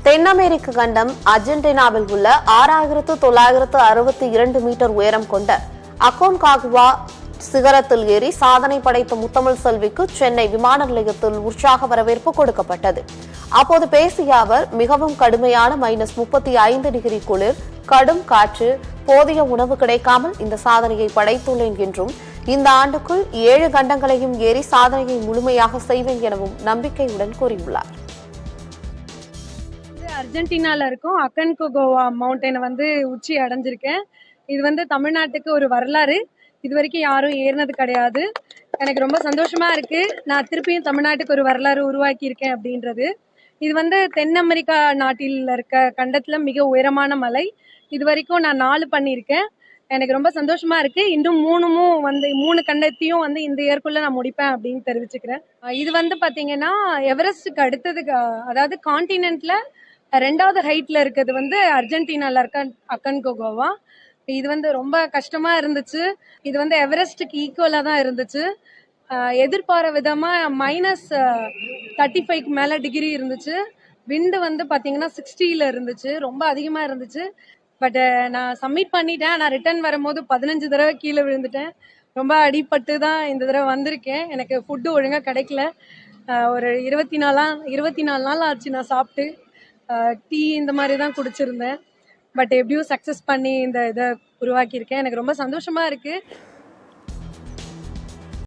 தென் அமெரிக்க கண்டம் அர்ஜென்டினாவில் உள்ள 6962 மீட்டர் உயரம் கொண்ட அக்கோன்காகுவா சிகரத்தில் ஏறி சாதனை படைத்த முத்தமிழ் செல்விக்கு சென்னை விமான நிலையத்தில் உற்சாக வரவேற்பு கொடுக்கப்பட்டது. அப்போது பேசிய அவர், மிகவும் கடுமையான -35 குளிர், கடும் காற்று, போதிய உணவு கிடைக்காமல் இந்த சாதனையை படைத்துள்ளேன் என்றும், இந்த ஆண்டுக்குள் 7 கண்டங்களையும் ஏறி சாதனையை முழுமையாக செய்வேன் எனவும் நம்பிக்கையுடன் கூறியுள்ளார். அர்ஜென்டினால இருக்கும் அக்கன்கோகோவா மவுண்டனை உச்சி அடைஞ்சிருக்கேன். இது தமிழ்நாட்டுக்கு ஒரு வரலாறு. இது வரைக்கும் யாரும் ஏறினது கிடையாது. எனக்கு ரொம்ப சந்தோஷமா இருக்கு. நான் திருப்பியும் தமிழ்நாட்டுக்கு ஒரு வரலாறு உருவாக்கி இருக்கேன் அப்படின்றது. இது தென் அமெரிக்கா நாட்டில் இருக்க கண்டத்துல மிக உயரமான மலை. இது வரைக்கும் நான் 4 பண்ணியிருக்கேன். எனக்கு ரொம்ப சந்தோஷமா இருக்கு. இன்னும் 3 கண்டத்தையும் இந்த இயற்குள்ள நான் முடிப்பேன் அப்படின்னு தெரிவிச்சுக்கிறேன். இது பாத்தீங்கன்னா எவரெஸ்டுக்கு அடுத்ததுக்கு, அதாவது கான்டினென்ட்ல 2வது ஹைட்ல இருக்கிறது அர்ஜென்டினால இருக்க அக்கன்கோகோவா. இது ரொம்ப கஷ்டமா இருந்துச்சு. இது எவரெஸ்டுக்கு ஈக்குவலா தான் இருந்துச்சு. எதிர்பார விதமா -35க்கு மேல டிகிரி இருந்துச்சு. விண்டு பாத்தீங்கன்னா 60ல இருந்துச்சு. ரொம்ப அதிகமா இருந்துச்சு. பட் நான் சப்மிட் பண்ணிட்டேன். நான் ரிட்டர்ன் வரும்போது 15 தடவை கீழே விழுந்துட்டேன். ரொம்ப அடிபட்டு தான் இந்த தடவை வந்திருக்கேன். எனக்கு ஃபுட்டு ஒழுங்கா கிடைக்கல. ஒரு 24 நாள் ஆச்சு நான் சாப்பிட்டு. டீ இந்த மாதிரி தான் குடிச்சிருந்தேன். பட் எப்படியும் சக்சஸ் பண்ணி இந்த இதை உருவாக்கியிருக்கேன். எனக்கு ரொம்ப சந்தோஷமா இருக்கு.